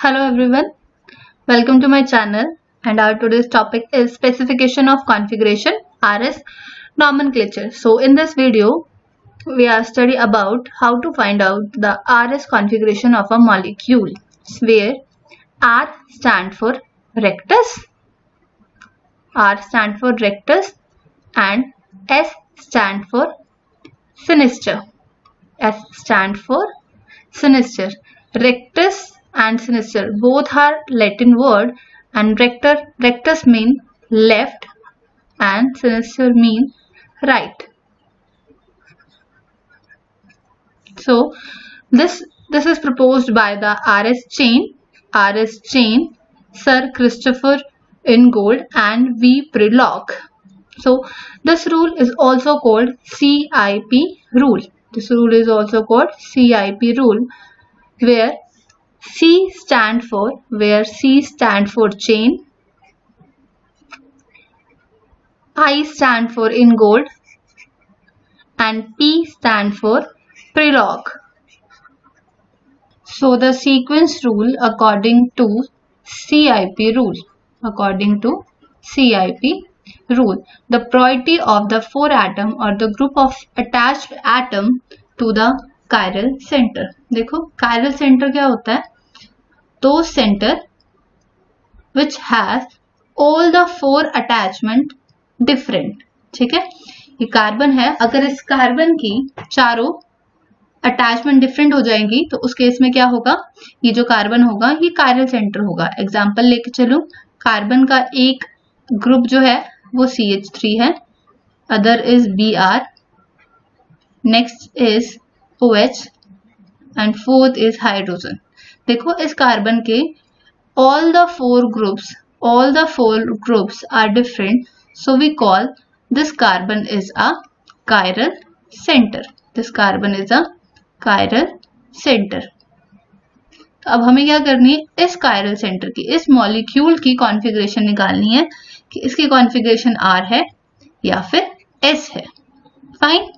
Hello everyone, welcome to my channel and our today's topic is specification of configuration RS nomenclature. So in this video, we are study about how to find out the RS configuration of a molecule where R stand for rectus, and S stand for sinister. S stand for sinister. Rectus and sinister both are Latin word, and rectus mean left and sinister mean right. So this is proposed by the RS chain, Sir Christopher Ingold and V. Prelog. So this rule is also called CIP rule. This rule is also called CIP rule, where C stand for chain, I stand for Ingold, and P stand for Prelog. So the sequence rule according to CIP rule. The priority of the 4 atom or the group of attached atom to the chiral center. देखो chiral center क्या होता है? Those center which has all the 4 attachment different. ठीक है, ये carbon है, अगर इस कार्बन की चारों अटैचमेंट डिफरेंट हो जाएंगी तो उस केस में क्या होगा, ये जो कार्बन होगा ये कायरल सेंटर होगा. एग्जांपल लेके चलो, कार्बन का एक ग्रुप जो है वो CH3 है, other is Br, next is OH and fourth is hydrogen. देखो इस कार्बन के all the four groups are different, so we call this carbon is a chiral center. तो अब हमें क्या करनी है, इस कायरल सेंटर की, इस मॉलिक्यूल की कॉन्फ़िगरेशन निकालनी है कि इसकी कॉन्फ़िगरेशन R है या फिर S है. Fine.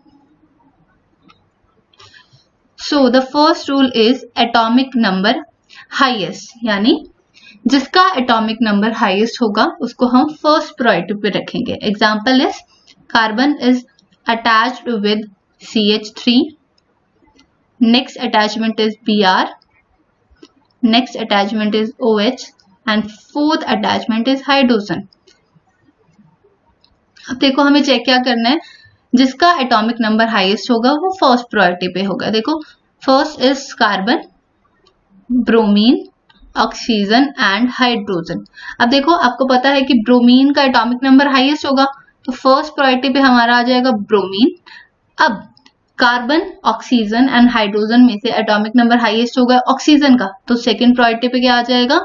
So the first rule is atomic number highest, यानी जिसका एटॉमिक नंबर हाईएस्ट होगा उसको हम फर्स्ट प्रायोरिटी पे रखेंगे. Example is carbon is attached with CH3, next attachment is Br, next attachment is OH and fourth attachment is hydrogen. अब देखो हमें चेक क्या करना है, जिसका एटॉमिक नंबर हाईएस्ट होगा वो फर्स्ट प्रायोरिटी पे होगा. देखो first is carbon, bromine, oxygen and hydrogen. अब देखो आपको पता है कि ब्रोमीन का एटॉमिक नंबर हाईएस्ट होगा तो फर्स्ट प्रायोरिटी पे हमारा आ जाएगा ब्रोमीन. अब कार्बन, ऑक्सीजन एंड हाइड्रोजन में से एटॉमिक नंबर हाईएस्ट होगा ऑक्सीजन का, तो सेकंड प्रायोरिटी पे क्या आ जाएगा,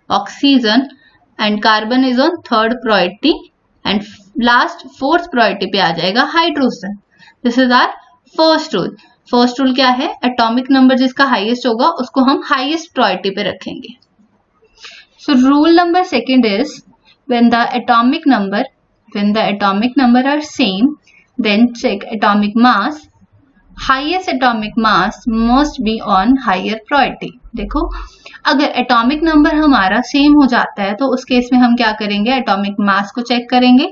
oxygen, and carbon is on third priority, and last fourth priority पे आ जाएगा hydrogen. This is our first rule. First rule क्या है, एटॉमिक नंबर जिसका हाईएस्ट होगा उसको हम हाईएस्ट प्रायोरिटी पे रखेंगे. So rule number second is when the atomic number are same, then check atomic mass. Highest atomic mass must be on higher priority. देखो अगर एटॉमिक नंबर हमारा सेम हो जाता है तो उस केस में हम क्या करेंगे, एटॉमिक मास को चेक करेंगे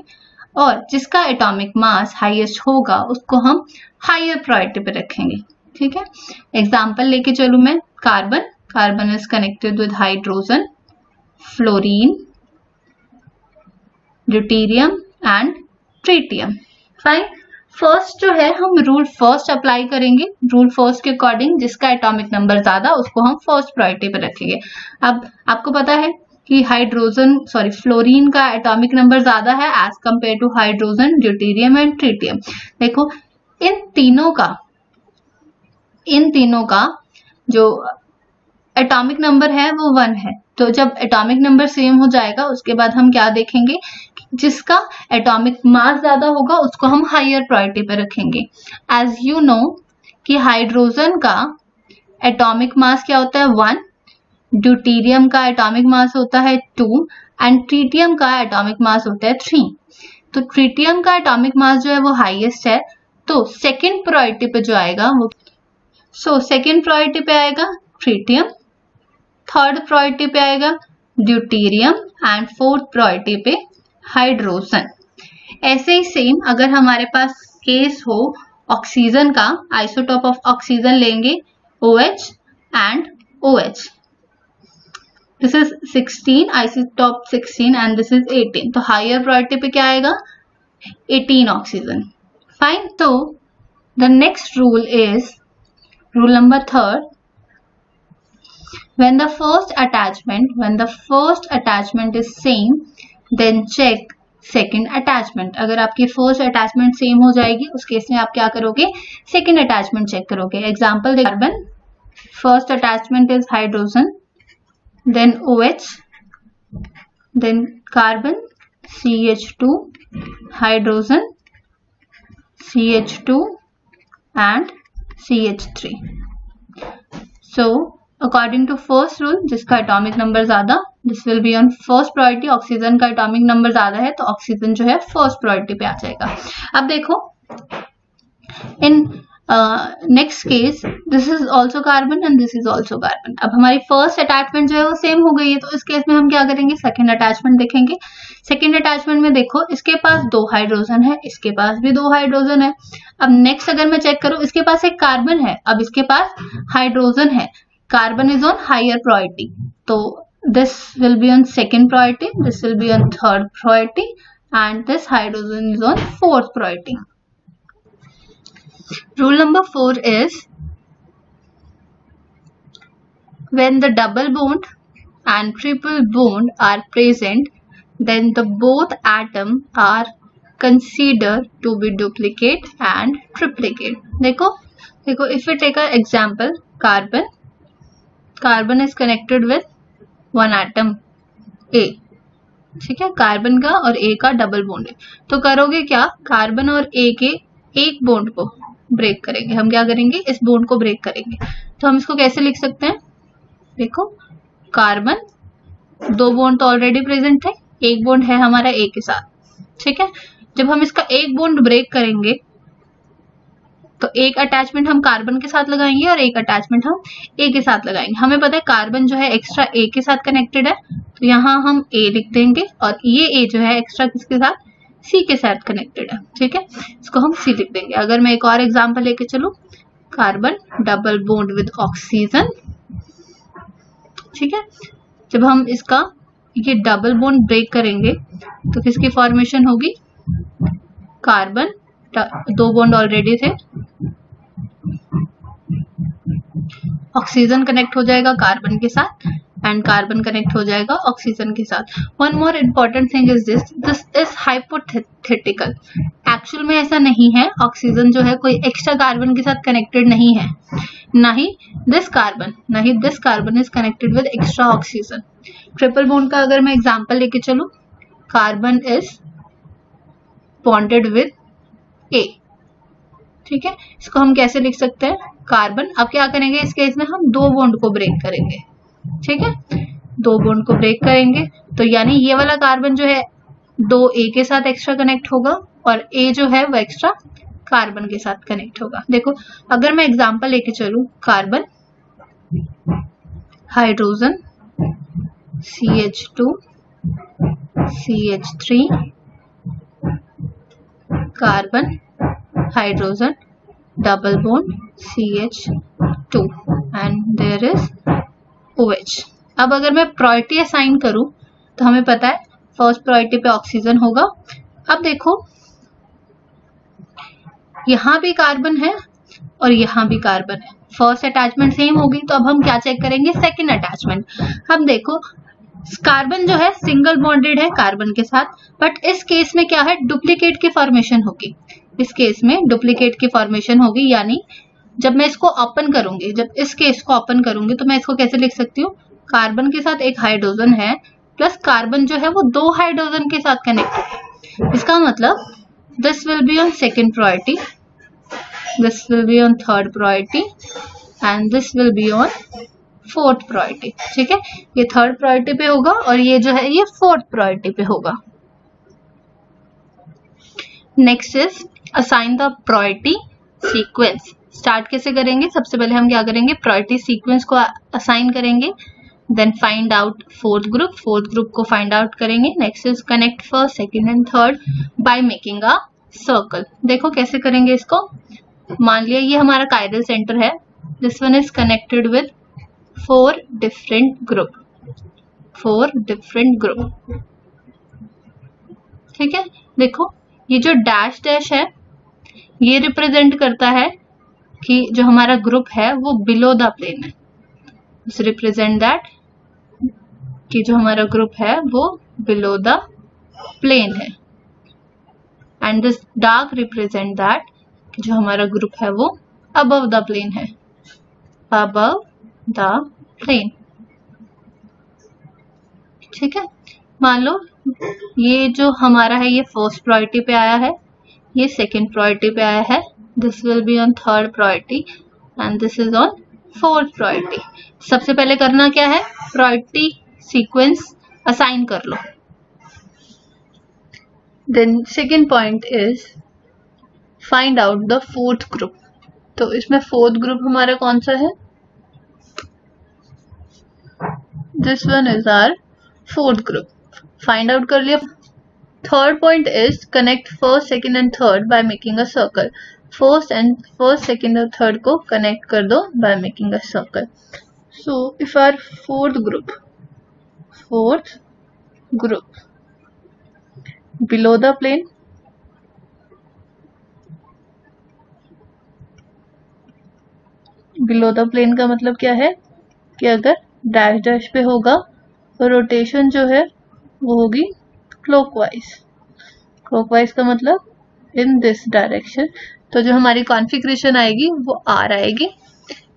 और जिसका एटॉमिक मास हाईएस्ट होगा उसको हम हायर प्रायोरिटी पे रखेंगे. ठीक है, एग्जांपल लेके चलूं मैं, carbon is connected with hydrogen, fluorine, deuterium and tritium. Fine. First जो है हम रूल फर्स्ट अप्लाई करेंगे. रूल फर्स्ट के अकॉर्डिंग जिसका एटॉमिक नंबर ज्यादा उसको हम फर्स्ट प्रायोरिटी पे रखेंगे. अब आपको पता है कि फ्लोरीन का एटॉमिक नंबर ज्यादा है as compare to hydrogen, deuterium and tritium. देखो इन तीनों का जो एटॉमिक नंबर है वो 1 है. तो जब एटॉमिक नंबर सेम हो जाएगा उसके बाद हम क्या देखेंगे, जिसका एटॉमिक मास ज्यादा होगा उसको हम हायर प्रायोरिटी पे रखेंगे. एज यू नो कि हाइड्रोजन का एटॉमिक मास क्या होता है, 1, ड्यूटेरियम का एटॉमिक मास होता है 2 एंड ट्रिटियम का एटॉमिक मास होता है 3. तो ट्रिटियम का एटॉमिक मास जो है वो हाईएस्ट है, तो सेकेंड प्रायोरिटी पे जो आएगा वो, सेकेंड प्रायोरिटी पे आएगा ट्रिटियम, थर्ड प्रायोरिटी पे आएगा ड्यूटेरियम एंड फोर्थ प्रायोरिटी पे हाइड्रोजन। ऐसे ही सेम अगर हमारे पास केस हो ऑक्सीजन का, आइसोटोप ऑफ ऑक्सीजन लेंगे OH and OH। This is 16 isotope 16 and this is 18, तो हायर प्रायोरिटी पे क्या आएगा 18 ऑक्सीजन। फाइन, तो the next rule is rule number 3rd, when the first attachment is same then check second attachment. अगर आपकी first attachment same हो जाएगी उस केस में आप क्या करोगे, सेकेंड अटैचमेंट चेक करोगे। एग्जांपल देखो, carbon first attachment is hydrogen, then OH, then carbon CH2, hydrogen CH2 and CH3। So according to first rule, जिसका एटॉमिक नंबर ज्यादा this will be on first priority. Oxygen का atomic number ज्यादा है तो oxygen जो है first priority पे आ जाएगा। अब देखो in next case this is also carbon and this is also carbon. अब हमारी फर्स्ट अटैचमेंट जो है वो सेम हो गई है, तो इस केस में हम क्या करेंगे, सेकेंड अटैचमेंट देखेंगे। सेकेंड अटैचमेंट में देखो इसके पास 2 हाइड्रोजन है, इसके पास भी 2 हाइड्रोजन है। अब नेक्स्ट अगर मैं चेक करूं, इसके पास एक कार्बन है, अब इसके पास हाइड्रोजन है, carbon is on higher priority, तो this will be on second priority, this will be on third priority and this hydrogen is on fourth priority. Rule number 4 is when the double bond and triple bond are present then the both atoms are considered to be duplicate and triplicate. देखो if we take an example, carbon is connected with one atom A, ठीक है, carbon का और A का double bond है, तो करोगे क्या, कार्बन और A के एक बॉन्ड को ब्रेक करेंगे। हम क्या करेंगे, इस बॉन्ड को ब्रेक करेंगे। तो हम इसको कैसे लिख सकते हैं, देखो कार्बन 2 बॉन्ड तो ऑलरेडी प्रेजेंट है, एक बॉन्ड है हमारा A के साथ, ठीक है। जब हम इसका एक बॉन्ड ब्रेक करेंगे तो एक अटैचमेंट हम कार्बन के साथ लगाएंगे और एक अटैचमेंट हम A के साथ लगाएंगे। हमें पता है कार्बन जो है एक्स्ट्रा A के साथ कनेक्टेड है, तो यहाँ हम A लिख देंगे और ये A जो है एक्स्ट्रा किसके साथ, C के साथ कनेक्टेड है, ठीक है, इसको हम C लिख देंगे। अगर मैं एक और एग्जांपल लेके चलूं, carbon double bond with oxygen, ठीक है, जब हम इसका ये डबल बॉन्ड ब्रेक करेंगे तो किसकी फॉर्मेशन होगी, कार्बन 2 बॉन्ड ऑलरेडी थे, ऑक्सीजन कनेक्ट हो जाएगा कार्बन के साथ एंड कार्बन कनेक्ट हो जाएगा ऑक्सीजन के साथ। One more important thing is this is hypothetical, actual में ऐसा नहीं है, ऑक्सीजन जो है कोई एक्स्ट्रा कार्बन के साथ कनेक्टेड नहीं है, ना ही this carbon is connected with extra oxygen. Triple bond का अगर मैं एग्जांपल लेके चलूं, carbon is bonded with A, ठीक है, इसको हम कैसे लिख सकते हैं, कार्बन, अब क्या करेंगे इस केस में हम 2 बॉन्ड को ब्रेक करेंगे, ठीक है, 2 बॉन्ड को ब्रेक करेंगे तो यानी ये वाला कार्बन जो है 2 A के साथ एक्स्ट्रा कनेक्ट होगा और A जो है वो एक्स्ट्रा कार्बन के साथ कनेक्ट होगा। देखो अगर मैं एग्जांपल लेके चलूं, carbon hydrogen CH2 CH3 carbon hydrogen double bond CH2 and there is OH। अब अगर मैं प्रायोरिटी असाइन करूं तो हमें पता है फर्स्ट प्रायोरिटी पे ऑक्सीजन होगा। अब देखो यहां भी कार्बन है और यहां भी कार्बन है, फर्स्ट अटैचमेंट सेम होगी, तो अब हम क्या चेक करेंगे, सेकंड अटैचमेंट। अब देखो कार्बन जो है सिंगल बॉन्डेड है कार्बन के साथ, बट इस केस में क्या है, डुप्लीकेट की फॉर्मेशन होगी, इस केस में डुप्लीकेट की फॉर्मेशन होगी, यानी जब मैं इसको ओपन करूंगी, जब इस केस को ओपन करूंगी तो मैं इसको कैसे लिख सकती हूँ, कार्बन के साथ एक हाइड्रोजन है प्लस कार्बन जो है वो 2 हाइड्रोजन के साथ कनेक्टेड है। इसका मतलब this will be on second priority, this will be on third priority and this will be on fourth priority, ठीक है, ये थर्ड प्रायोरिटी पे होगा और ये जो है ये फोर्थ प्रायोरिटी पे होगा। Next is assign the priority sequence. Start कैसे करेंगे, सबसे पहले हम क्या करेंगे, प्रायोरिटी सीक्वेंस को असाइन करेंगे। Then find out fourth group को फाइंड आउट करेंगे. Next is connect first, second and third by making a circle. देखो कैसे करेंगे इसको. मान लिया ये हमारा कायरल सेंटर है. This one is connected with 4 different group. ठीक है. देखो ये जो डैश डैश है ये रिप्रेजेंट करता है कि जो हमारा ग्रुप है वो बिलो द प्लेन है. रिप्रेजेंट दैट कि जो हमारा ग्रुप है वो बिलो द प्लेन है. And this dark represent that कि जो हमारा ग्रुप है वो अबव द प्लेन है. Above the plane. ठीक है. मान लो ये जो हमारा है ये फर्स्ट प्रायोरिटी पे आया है, ये सेकेंड प्रायोरिटी पे आया है. This will be on third priority and this is on fourth priority. सबसे पहले करना क्या है, प्रायोरिटी सीक्वेंस असाइन कर लो. Then second point is find out the fourth group. तो इसमें फोर्थ ग्रुप हमारा कौन सा है, this one is our fourth group. Find out कर लिया. Third point is connect first, second and third by making a circle. First second और third को कनेक्ट कर दो by making a circle. So if our fourth group below the plane, below the plane का मतलब क्या है कि अगर डैश डैश पे होगा तो रोटेशन जो है वो होगी क्लॉकवाइज. क्लॉकवाइज का मतलब इन दिस डायरेक्शन. तो जो हमारी कॉन्फ़िगरेशन आएगी वो आर आएगी.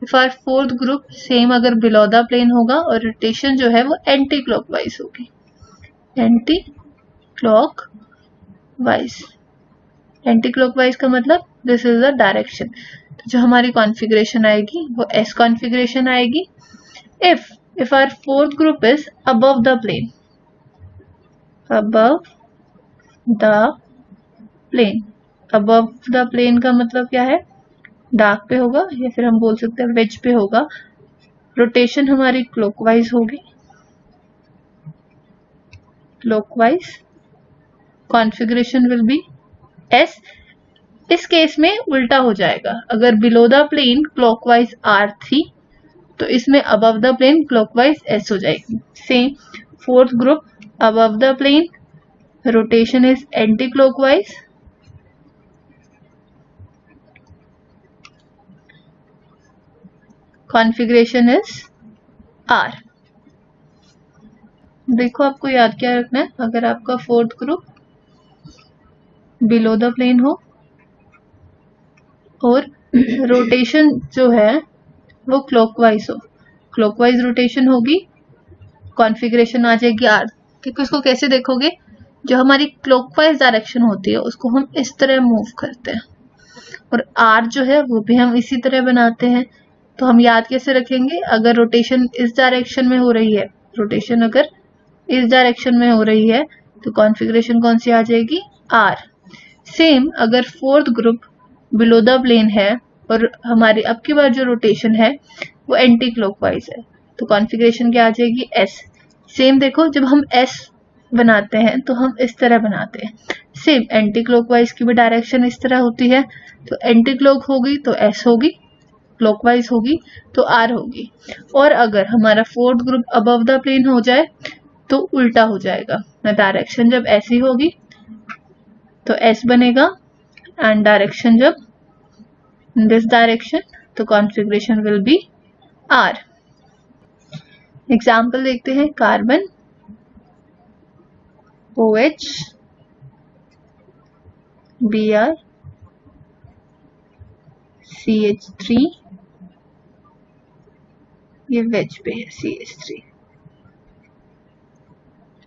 If our fourth group same अगर बिलो द प्लेन होगा और रोटेशन जो है वो एंटी क्लॉकवाइज होगी. एंटी क्लॉकवाइज का मतलब दिस इज द डायरेक्शन. तो जो हमारी कॉन्फ़िगरेशन आएगी वो एस कॉन्फ़िगरेशन आएगी. If our fourth group is above the plane, above the plane का मतलब क्या है, डार्क पे होगा या फिर हम बोल सकते हैं वेज पे होगा. रोटेशन हमारी क्लॉकवाइज होगी, clockwise. Configuration will be S. इस केस में उल्टा हो जाएगा. अगर below the plane clockwise R थी तो इसमें above the plane clockwise S हो जाएगी. Same fourth group above the plane, rotation is anti clockwise. Configuration is R. देखो आपको याद क्या रखना है, अगर आपका fourth group below the plane हो और रोटेशन जो है वो क्लॉकवाइज हो, क्लॉकवाइज रोटेशन होगी, कॉन्फ़िगरेशन आ जाएगी आर. देखो इसको कैसे देखोगे, जो हमारी क्लॉकवाइज डायरेक्शन होती है उसको हम इस तरह मूव करते हैं और आर जो है वो भी हम इसी तरह बनाते हैं. तो हम याद कैसे रखेंगे, अगर रोटेशन इस डायरेक्शन में हो रही है, रोटेशन अगर इस डायरेक्शन में हो रही है तो कॉन्फ़िगरेशन कौन सी आ जाएगी, आर. सेम अगर fourth group below the plane है और हमारी अब की बार जो रोटेशन है वो एंटी क्लॉकवाइज है तो कॉन्फ़िगरेशन क्या आ जाएगी, एस. सेम देखो जब हम एस बनाते हैं तो हम इस तरह बनाते हैं. सेम एंटी क्लॉकवाइज की भी डायरेक्शन इस तरह होती है. तो एंटी क्लॉक होगी तो एस होगी, क्लॉकवाइज होगी तो आर होगी. और अगर हमारा fourth group above the plane हो जाए तो उल्टा हो जाएगा. डायरेक्शन जब ऐसी होगी तो एस बनेगा एंड डायरेक्शन जब दिस डायरेक्शन तो configuration will be R. Example देखते हैं. कार्बन OH Br CH3, ये वेज पे है CH3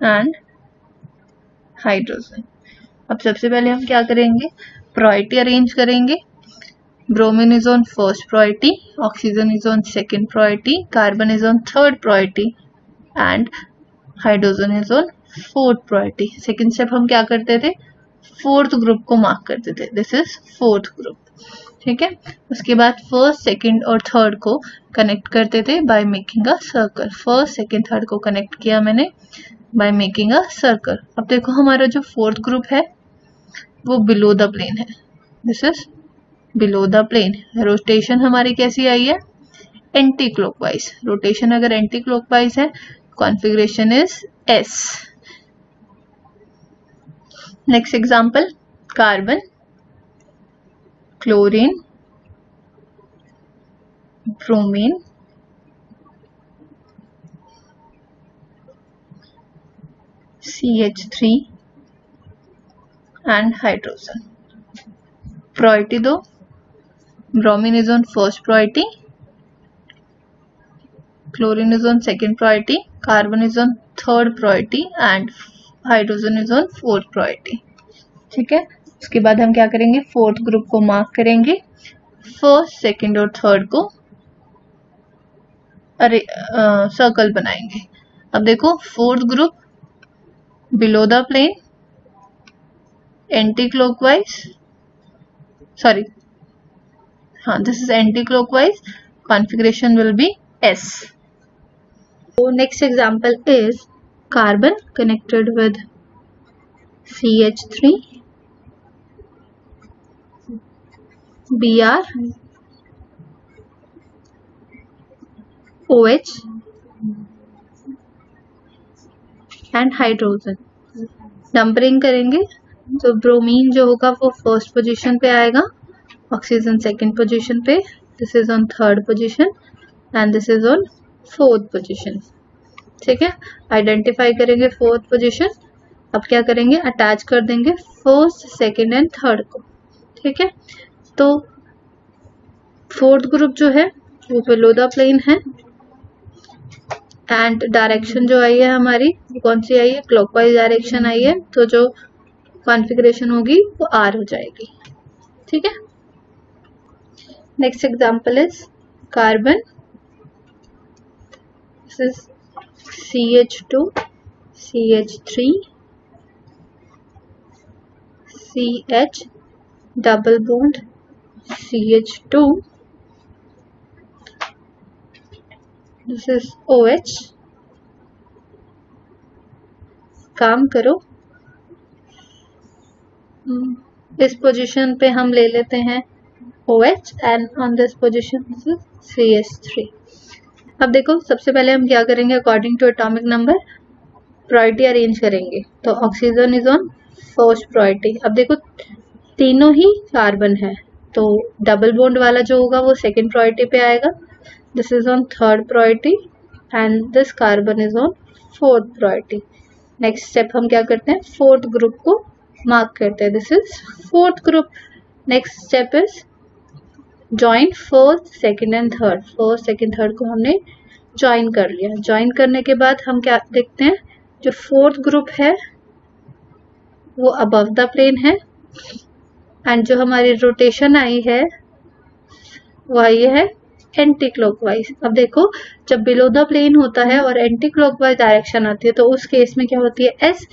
एंड हाइड्रोजन. अब सबसे पहले हम क्या करेंगे, प्रायोरिटी अरेंज करेंगे. Bromine is on first priority, oxygen is on second priority, carbon is on third priority and hydrogen is on fourth priority. Second step हम क्या करते थे, फोर्थ ग्रुप को मार्क करते थे. This is fourth group. ठीक है। उसके बाद फर्स्ट, सेकंड और थर्ड को कनेक्ट करते थे bye making a circle. First, second, third को कनेक्ट किया मैंने बाय मेकिंग अ सर्कल। अब देखो हमारा जो फोर्थ ग्रुप है वो बिलो द प्लेन है, this is below the plane. Rotation हमारी कैसी आई है, एंटी क्लॉकवाइज। रोटेशन अगर एंटी क्लॉकवाइज है, configuration is S. Next example, carbon, chlorine, bromine, CH3 and hydrogen. Priority दो, bromine is on first priority, chlorine is on second priority, carbon is on third priority and hydrogen is on fourth priority. ठीक है। उसके बाद हम क्या करेंगे, fourth group को mark करेंगे, फर्स्ट, सेकंड और थर्ड को सर्कल बनाएंगे। अब देखो fourth group below the plane, anti clockwise, sorry हाँ this is anti clockwise, configuration will be S. So next example is carbon connected with CH3, Br, OH and hydrogen. Numbering करेंगे तो bromine जो होगा वो first position पे आएगा, oxygen second position पे, this is on third position and this is on fourth position. ठीक है, आइडेंटिफाई करेंगे फोर्थ पोजीशन। अब क्या करेंगे, अटैच कर देंगे फर्स्ट, सेकंड एंड थर्ड को। ठीक है, तो फोर्थ ग्रुप जो है वो बिलो द प्लेन है एंड डायरेक्शन जो आई है हमारी वो कौन सी आई है, क्लॉकवाइज डायरेक्शन आई है, तो जो कॉन्फ़िगरेशन होगी वो R हो जाएगी। ठीक है, next example is carbon, this is CH2, CH3, CH double bond CH2, this is OH। काम करो, इस पोजीशन पे हम ले लेते हैं OH and on this position this is CH3। अब देखो सबसे पहले हम क्या करेंगे, according to atomic number priority arrange करेंगे। तो oxygen is on first priority. अब देखो तीनों ही कार्बन है तो डबल बॉन्ड वाला जो होगा वो सेकंड प्रायोरिटी पे आएगा, this is on third priority and this carbon is on fourth priority. Next step हम क्या करते हैं, फोर्थ ग्रुप को मार्क करते हैं, this is fourth group. Next step is join first, second and third. First, second, third को हमने join कर लिया। ज्वाइन करने के बाद हम क्या देखते हैं, जो फोर्थ ग्रुप है वो अबव द प्लेन है एंड जो हमारी रोटेशन आई है वो आई है एंटी क्लॉकवाइज। अब देखो जब बिलो द प्लेन होता है और एंटी क्लॉकवाइज डायरेक्शन आती है तो उस केस में क्या होती है S,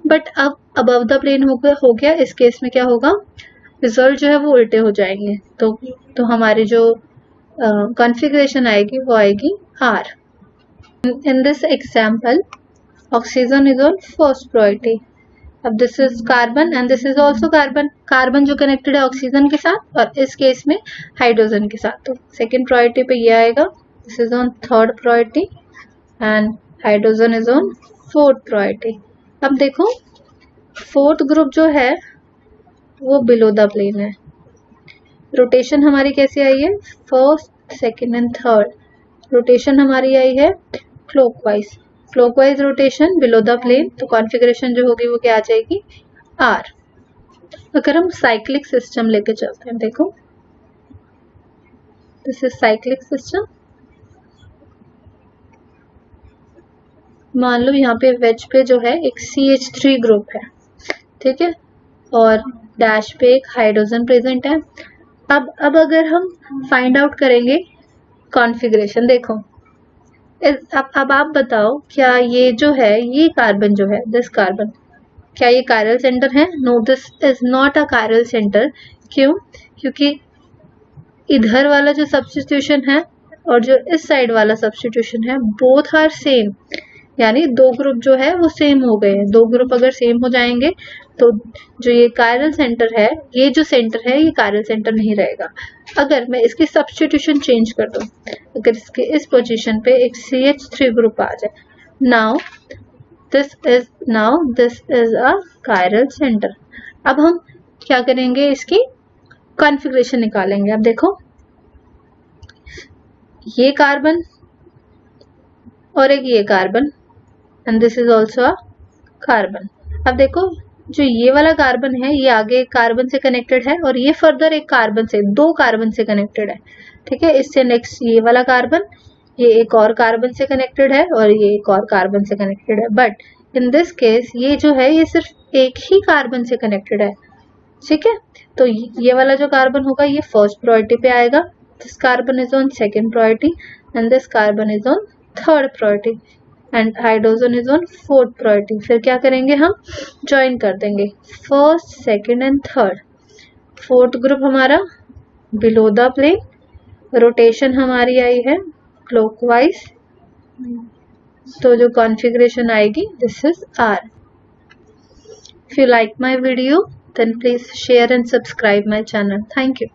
बट अब अबव द प्लेन हो गया, इस केस में क्या होगा, रिजल्ट जो है वो उल्टे हो जाएंगे। तो हमारी जो कॉन्फ़िगरेशन आएगी वो आएगी R। In this example oxygen is on first priority. अब this is carbon and this is also carbon. Carbon जो कनेक्टेड है ऑक्सीजन के साथ और इस केस में हाइड्रोजन के साथ, तो सेकेंड प्रायोरिटी पे ये आएगा, this is on third priority and hydrogen is on fourth priority. अब देखो फोर्थ ग्रुप जो है वो बिलो द प्लेन है। रोटेशन हमारी कैसी आई है, first, second and third. Rotation हमारी आई है clockwise, clockwise rotation below the plane, तो कॉन्फ़िगरेशन जो होगी वो क्या आ जाएगी, R। अगर हम साइक्लिक सिस्टम लेके चलते हैं, देखो दिस इज साइक्लिक सिस्टम। मान लो यहाँ पे वेज पे जो है एक CH3 ग्रुप है, ठीक है, और डैश पे एक हाइड्रोजन प्रेजेंट है। अब अगर हम फाइंड आउट करेंगे कॉन्फ़िगरेशन, देखो अब आप बताओ क्या ये जो है, ये कार्बन जो है, दिस कार्बन, क्या ये कायरल सेंटर है? No, this is not a chiral centre. क्यों? क्योंकि इधर वाला जो सब्स्टिट्यूशन है और जो इस साइड वाला सब्स्टिट्यूशन है, बोथ आर सेम, यानी दो ग्रुप जो है वो सेम हो गए हैं। दो ग्रुप अगर सेम हो जाएंगे तो जो ये कायरल सेंटर है, ये जो सेंटर है ये कायरल सेंटर नहीं रहेगा। अगर मैं इसकी सब्स्टिट्यूशन चेंज कर दूं, अगर इसके इस पोजीशन पे एक CH3 ग्रुप आ जाए, now this is a chiral centre. अब हम क्या करेंगे, इसकी कॉन्फ़िगरेशन निकालेंगे। अब देखो, ये कार्बन और एक ये carbon, and this is also a carbon. अब देखो, जो ये वाला कार्बन है ये आगे एक कार्बन से कनेक्टेड है और ये फर्दर एक कार्बन से, दो कार्बन से कनेक्टेड है, ठीक है। इससे नेक्स्ट ये वाला कार्बन, ये एक और कार्बन से कनेक्टेड है और ये एक और कार्बन से कनेक्टेड है। बट इन दिस केस ये जो है ये सिर्फ एक ही कार्बन से कनेक्टेड है, ठीक है। तो ये वाला जो कार्बन होगा ये फर्स्ट प्रायोरिटी पे आएगा, this carbon is on second priority and this carbon is on third priority and hydrogen is on fourth priority. फिर क्या करेंगे, हम ज्वाइन कर देंगे first, second and third. Fourth group हमारा बिलो द प्लेन, रोटेशन हमारी आई है क्लॉकवाइज, तो जो कॉन्फ़िगरेशन आएगी this is R। If you like my video, then please share and subscribe my channel. Thank you.